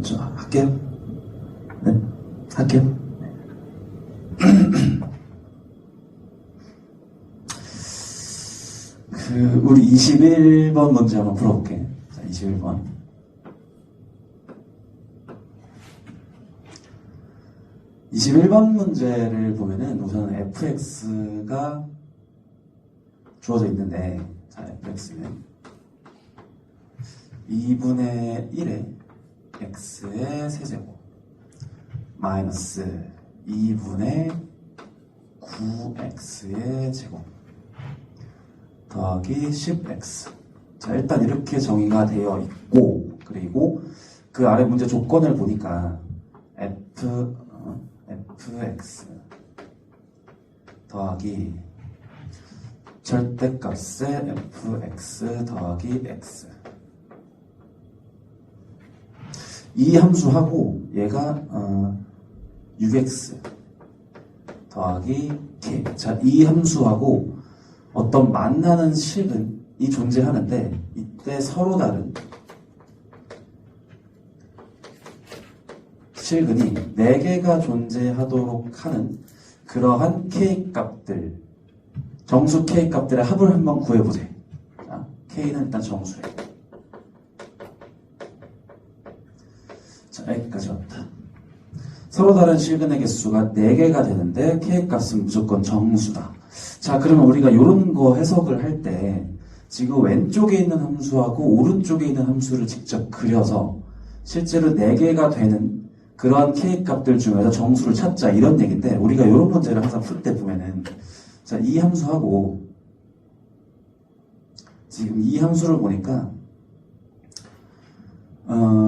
저 할게요. 네, 할게요. 우리 21번 문제 한번 풀어볼게. 자, 21번. 문제를 보면은 우선 fx가 주어져 있는데, 자, fx는 2분의 1에 x의 세제곱 마이너스 2분의 9x의 제곱 더하기 10x. 자, 일단 이렇게 정의가 되어 있고, 그리고 그 아래 문제 조건을 보니까 fx 더하기 절대값의 fx 더하기 x. 이 함수하고 얘가 6x 더하기 k. 자, 이 함수하고 어떤 만나는 식이 존재하는데, 이때 서로 다른 실근이 4개가 존재하도록 하는 그러한 k값들, 정수 k값들의 합을 한번 구해보자. 자, k는 일단 정수래. 자, 여기까지 왔다. 서로 다른 실근의 개수가 4개가 되는데 k값은 무조건 정수다. 자, 그러면 우리가 이런 거 해석을 할 때 지금 왼쪽에 있는 함수하고 오른쪽에 있는 함수를 직접 그려서 실제로 4개가 되는 그러한 k값들 중에서 정수를 찾자, 이런 얘기인데, 우리가 이런 문제를 항상 풀 때 보면은, 자, 이 함수하고 지금 이 함수를 보니까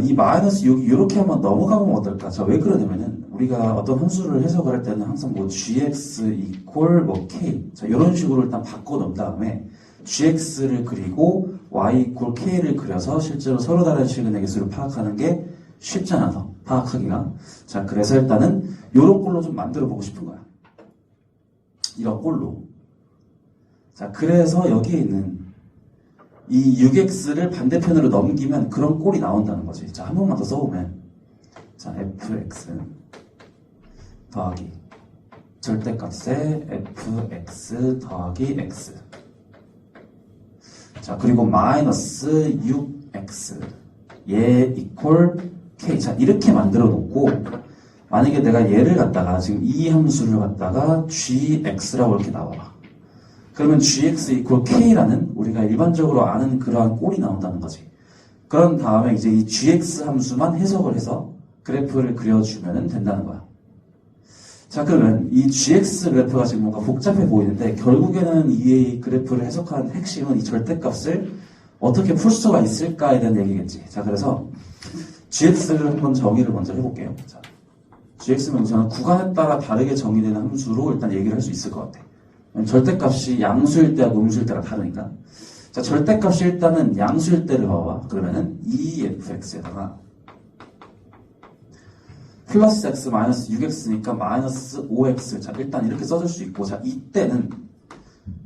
이 마이너스 6 이렇게 한번 넘어가면 어떨까? 자, 왜 그러냐면은 우리가 어떤 함수를 해석을 할 때는 항상 뭐 gx 이퀄 뭐 k, 자, 이런 식으로 일단 바꿔 놓은 다음에 gx를 그리고 y 이퀄 k를 그려서 실제로 서로 다른 실근의 개수를 파악하는 게 쉽잖아, 파악하기가. 자, 그래서 일단은 이런 꼴로 좀 만들어 보고 싶은 거야. 이런 꼴로. 자, 그래서 여기에 있는 이 6x를 반대편으로 넘기면 그런 꼴이 나온다는 거지. 자, 한 번만 더 써보면, 자, fx 더하기 절대값의 fx 더하기 x. 자, 그리고 마이너스 6x 얘 이퀄 k. 자, 이렇게 만들어 놓고, 만약에 내가 얘를 갖다가 지금 이 함수를 갖다가 gx라고 이렇게 나와봐. 그러면 gx 이퀄 k라는 우리가 일반적으로 아는 그러한 꼴이 나온다는 거지. 그런 다음에 이제 이 gx 함수만 해석을 해서 그래프를 그려주면 된다는 거야. 자, 그러면 이 gx 그래프가 지금 뭔가 복잡해 보이는데, 결국에는 이 그래프를 해석하는 핵심은 이 절대값을 어떻게 풀 수가 있을까에 대한 얘기겠지. 자, 그래서 gx를 한번 정의를 먼저 해볼게요. 자, gx는 우선 구간에 따라 다르게 정의되는 함수로 일단 얘기를 할 수 있을 것 같아. 절대값이 양수일 때하고 음수일 때가 다르니까. 자, 절대값이 일단은 양수일 때를 봐봐. 그러면은 2fx에다가 플러스 x 마이너스 6x니까 마이너스 5x. 자, 일단 이렇게 써줄 수 있고, 자, 이때는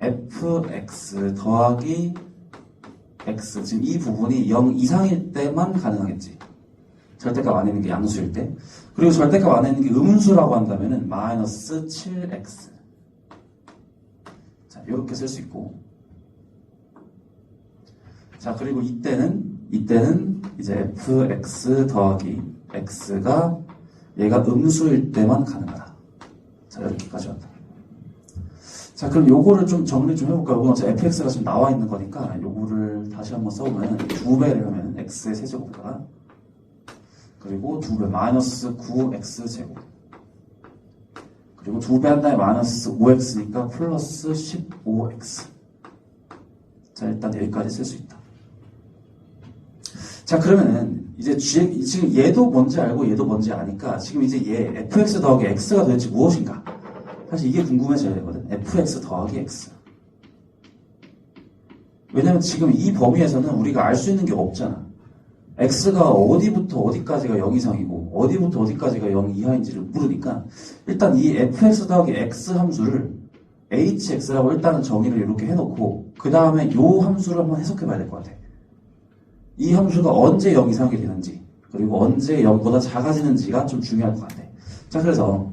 fx 더하기 x. 지금 이 부분이 0 이상일 때만 가능하겠지. 절대값 안에 있는 게 양수일 때. 그리고 절대값 안에 있는 게 음수라고 한다면은 마이너스 7x. 자, 이렇게 쓸 수 있고. 자, 그리고 이때는 이제 fx 더하기 x가 얘가 음수일 때만 가능하다. 자, 이렇게까지 왔다. 자, 그럼 요거를 좀 정리 좀 해볼까요? 이건 fx가 지금 나와 있는 거니까 요거를 다시 한번 써보면 2배를 하면 x의 세제곱에다가, 그리고 2배 마이너스 9x제곱, 그리고 2배 한 다음에 마이너스 5x니까 플러스 15x. 자, 일단 여기까지 쓸 수 있다. 자, 그러면은 이제 지금 얘도 뭔지 알고 얘도 뭔지 아니까 지금 이제 얘 fx 더하기 x가 도대체 무엇인가? 사실 이게 궁금해져야 되거든. fx 더하기 x. 왜냐면 지금 이 범위에서는 우리가 알 수 있는 게 없잖아. x가 어디부터 어디까지가 0 이상이고 어디부터 어디까지가 0 이하인지를 모르니까 일단 이 fx 더하기 x 함수를 hx라고 일단은 정의를 이렇게 해놓고, 그 다음에 이 함수를 한번 해석해 봐야 될 것 같아. 이 함수가 언제 0 이상이 되는지, 그리고 언제 0보다 작아지는지가 좀 중요할 것 같아. 자, 그래서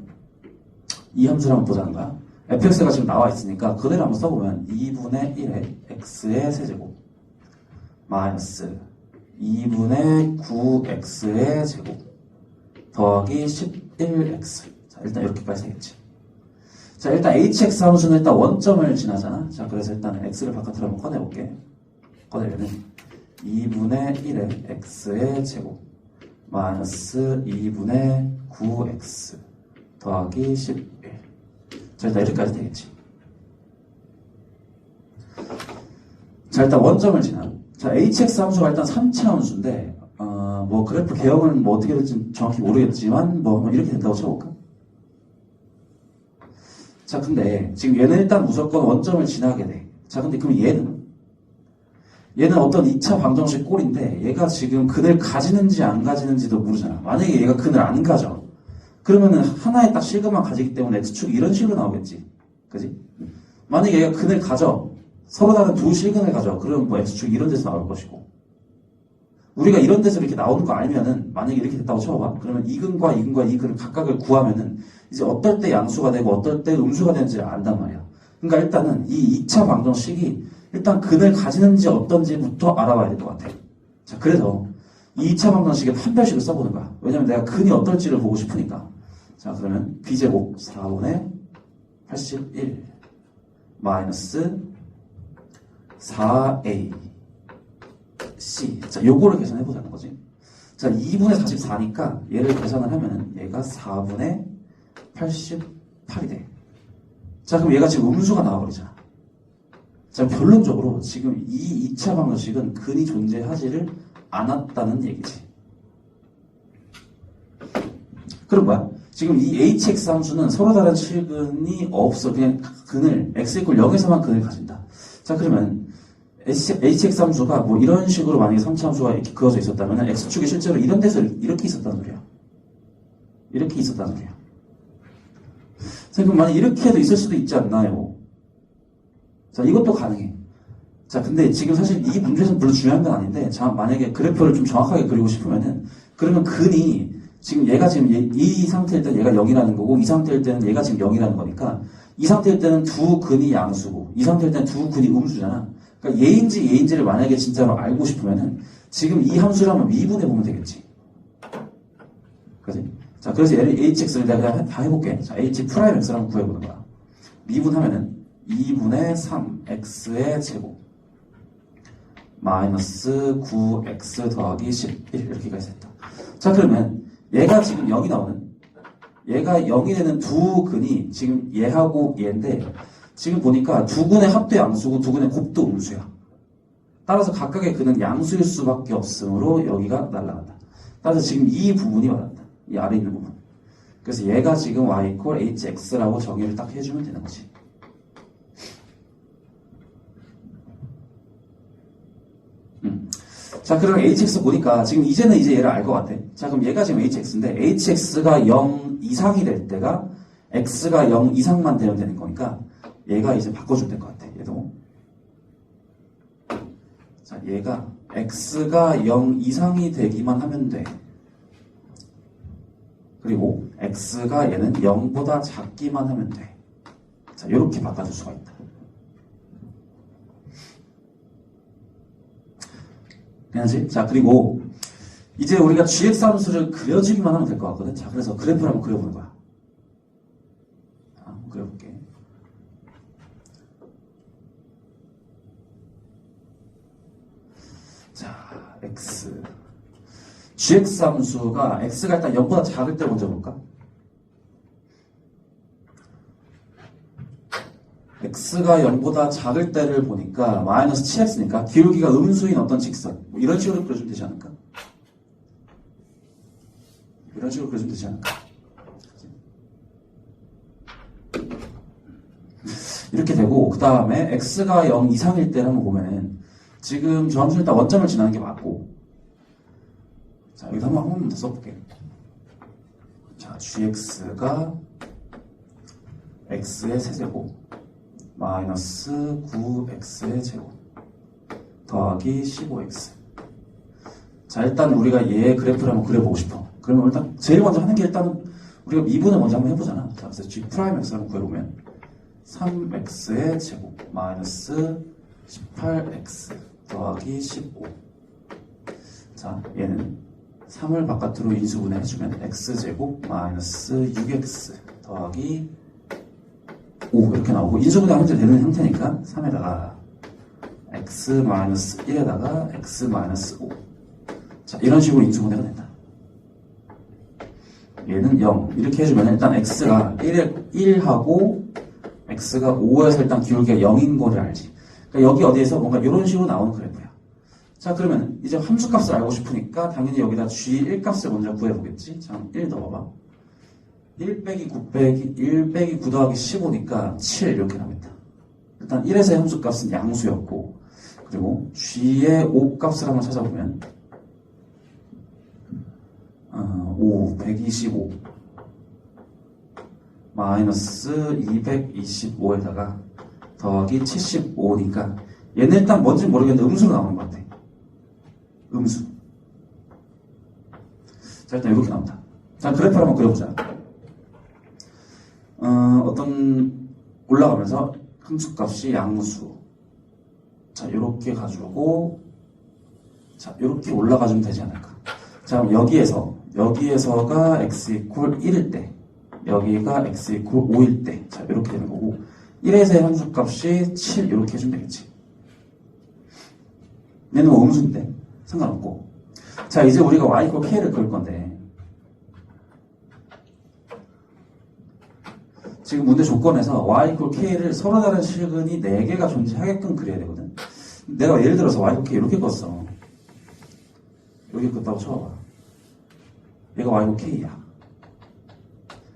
이 함수를 한번 보자는 거야. fx가 지금 나와 있으니까 그대로 한번 써보면 2분의 1의 x의 세제곱 마이너스 2분의 9x의 제곱 더하기 11x. 자, 일단 이렇게까지 되겠지. 자, 일단 hx 함수는 일단 원점을 지나잖아. 자, 그래서 일단 x를 바깥으로 한번 꺼내볼게. 꺼내면은 2분의 1의 x의 제곱 마이너스 2분의 9x 더하기 11. 자, 일단 이렇게까지 되겠지. 자, 일단 원점을 지나. 자, hx 함수가 일단 3차 함수인데, 뭐 그래프 개형은 뭐 어떻게 될지 정확히 모르겠지만, 뭐 이렇게 된다고 쳐볼까? 자, 근데 지금 얘는 일단 무조건 원점을 지나게 돼. 자, 근데 그럼 얘는 어떤 2차 방정식 꼴인데, 얘가 지금 근을 가지는지 안 가지는지도 모르잖아. 만약에 얘가 근을 안 가져. 그러면은 하나에 딱 실근만 가지기 때문에 x축이 이런 식으로 나오겠지. 그지? 만약에 얘가 근을 가져. 서로 다른 두 실근을 가져. 그러면 뭐 x축이 이런 데서 나올 것이고. 우리가 이런 데서 이렇게 나오는 거 알면은, 만약에 이렇게 됐다고 쳐봐. 그러면 이근과 이근과 이근을 각각을 구하면은, 이제 어떨 때 양수가 되고 어떨 때 음수가 되는지를 안단 말이야. 그러니까 일단은 이 2차 방정식이 일단 근을 가지는지 어떤지부터 알아봐야 될 것 같아. 자, 그래서 이 2차 방정식에 판별식을 써보는 거야. 왜냐면 내가 근이 어떨지를 보고 싶으니까. 자, 그러면 b제곱 4분의 81 마이너스 4a c. 자, 요거를 계산해보자는 거지. 자, 2분의 44니까 얘를 계산을 하면은 얘가 4분의 88이 돼. 자, 그럼 얘가 지금 음수가 나와버리잖아. 자, 결론적으로 지금 이 2차 방정식은 근이 존재하지를 않았다는 얘기지. 그럼 뭐야? 지금 이 hx 함수는 서로 다른 실근이 없어. 그냥 근을 x 이퀄 0에서만 근을 가진다. 자, 그러면 hx 함수가 뭐 이런 식으로 만약에 3차 함수가 이렇게 그어져 있었다면 x축이 실제로 이런 데서 이렇게 있었다는 소리야. 이렇게 있었다는 소리야. 자, 그럼 만약에 이렇게 해도 있을 수도 있지 않나요? 자, 이것도 가능해. 자, 근데 지금 사실 이 문제에서는 별로 중요한 건 아닌데, 자, 만약에 그래프를 좀 정확하게 그리고 싶으면은, 그러면 근이, 지금 얘가 지금 이 상태일 때는 얘가 0이라는 거고, 이 상태일 때는 얘가 지금 0이라는 거니까, 이 상태일 때는 두 근이 양수고, 이 상태일 때는 두 근이 음수잖아. 그러니까 얘인지를 만약에 진짜로 알고 싶으면은, 지금 이 함수를 한번 미분해 보면 되겠지. 그지? 자, 그래서 얘를 hx를 내가 그냥 다 해볼게. 자, h 프라임 x를 한번 구해보는 거야. 미분하면은, 2분의 3x의 제곱 마이너스 9x 더하기 11 이렇게까지 됐다. 자, 그러면 얘가 지금 0이 나오는 얘가 0이 되는 두 근이 지금 얘하고 얘인데 지금 보니까 두 근의 합도 양수고 두 근의 곱도 음수야. 따라서 각각의 근은 양수일 수밖에 없으므로 여기가 날아간다. 따라서 지금 이 부분이 맞았다. 이 아래 있는 부분. 그래서 얘가 지금 y 이퀄 hx라고 정의를 딱 해주면 되는 거지. 자, 그럼 hx 보니까 지금 이제는 얘를 알 것 같아. 자, 그럼 얘가 지금 hx인데 hx가 0 이상이 될 때가 x가 0 이상만 되면 되는 거니까 얘가 이제 바꿔주면 될 것 같아. 얘도. 자, 얘가 x가 0 이상이 되기만 하면 돼. 그리고 x가 얘는 0보다 작기만 하면 돼. 자, 이렇게 바꿔줄 수가 있다. 괜찮지? 자, 그리고 이제 우리가 gx 함수를 그려주기만 하면 될 것 같거든. 자, 그래서 그래프를 한번 그려보는 거야. 자, 한번 그려볼게. 자, x gx 함수가 x가 일단 0보다 작을 때 먼저 볼까? x가 0보다 작을 때를 보니까 마이너스 7x니까 기울기가 음수인 어떤 직선 뭐 이런 식으로 그려주면 되지 않을까? 이런 식으로 그려주면 되지 않을까? 이렇게 되고 그 다음에 x가 0 이상일 때를 한번 보면은 지금 저 함수는 일단 원점을 지나는 게 맞고 자, 여기서 한 번만 더 써볼게요. 자, gx가 x의 세제곱 마이너스 9x의 제곱 더하기 15x 자, 일단 우리가 얘 그래프를 한번 그려보고 싶어. 그러면 일단 제일 먼저 하는 게 일단은 우리가 미분을 먼저 한번 해보잖아. 자, 그래서 g 프라임 x 한번 구해보면 3x의 제곱 마이너스 18x 더하기 15. 자, 얘는 3을 바깥으로 인수분해 해주면 x제곱 마이너스 6x 더하기 5 이렇게 나오고, 인수분해가 현재 되는 형태니까 3에다가 x 마이너스 1에다가 x 마이너스 5. 자, 이런 식으로 인수분해가 된다. 얘는 0 이렇게 해주면 일단 x가 1하고 x가 5에서 일단 기울기가 0인 거를 알지. 그러니까 여기 어디에서 뭔가 이런 식으로 나오는 그래프야. 자, 그러면 이제 함수값을 알고 싶으니까 당연히 여기다 g1 값을 먼저 구해보겠지. 자, 1 넣어봐. 1 빼기 9 빼기 1 빼기 9 더하기 15니까 7 이렇게 나오겠다. 일단 1에서의 함수값은 양수였고, 그리고 g의 5 값을 한번 찾아보면 5, 125 마이너스 225에다가 더하기 75니까 얘는 일단 뭔지 모르겠는데 음수로 나오는 것 같아. 음수. 자, 일단 이렇게 나온다. 자, 그래프를 한번 그려보자. 어떤 올라가면서 함수값이 양수. 자, 이렇게 가지고 자, 이렇게 올라가주면 되지 않을까. 자, 그럼 여기에서가 x 이퀄 1일 때, 여기가 x 이퀄 5일 때, 자, 이렇게 되는 거고, 1에서의 함수값이 7 이렇게 해주면 되겠지. 얘는 뭐 음수인데 상관없고. 자, 이제 우리가 y 이퀄 k를 그릴 건데, 지금 문제 조건에서 y 이퀄 k를 서로 다른 실근이 4개가 존재하게끔 그려야 되거든. 내가 예를 들어서 y 이퀄 k 이렇게 껐어. 여기 껐다고 쳐봐. 얘가 y고 k야.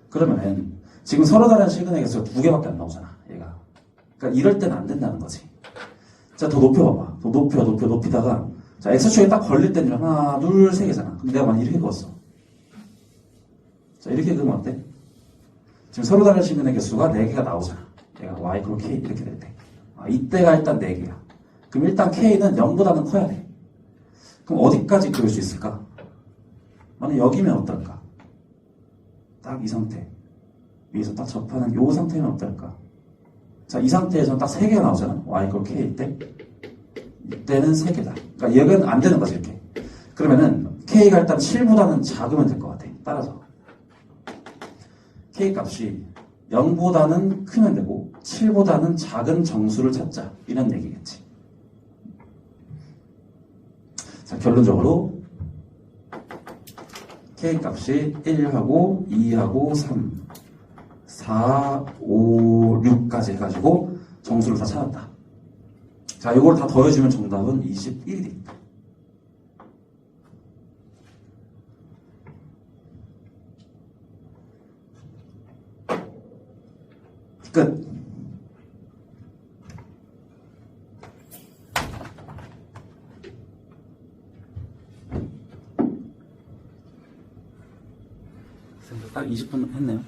그러면 지금 서로 다른 실근의 개수가 2개밖에 안 나오잖아, 얘가. 그러니까 이럴 때는 안 된다는 거지. 자, 더 높여봐봐. 더 높이다가, 자, x축에 딱 걸릴 때는 하나, 둘, 세 개잖아. 근데 내가 만약 이렇게 그었어. 자, 이렇게 그으면 어때? 지금 서로 다른 실근의 개수가 4개가 나오잖아. 얘가 y 이퀄 k 이렇게 될 때. 이때가 일단 4개야. 그럼 일단 k는 0보다는 커야 돼. 그럼 어디까지 그릴 수 있을까? 만약 여기면 어떨까? 딱 이 상태. 위에서 딱 접하는 요 상태면 어떨까? 자, 이 상태에서는 딱 3개가 나오잖아. y 이퀄 k일 때. 이때는 3개다. 그러니까 얘는 안 되는 거지, 이렇게. 그러면은 k가 일단 7보다는 작으면 될 것 같아. 따라서. k 값이 0보다는 크면 되고 7보다는 작은 정수를 찾자. 이런 얘기겠지. 자, 결론적으로 k 값이 1하고 2하고 3, 4, 5, 6까지 해가지고 정수를 다 찾았다. 자, 이걸 다 더해주면 정답은 21이 됩니다. 끝. 딱 20분 했네요.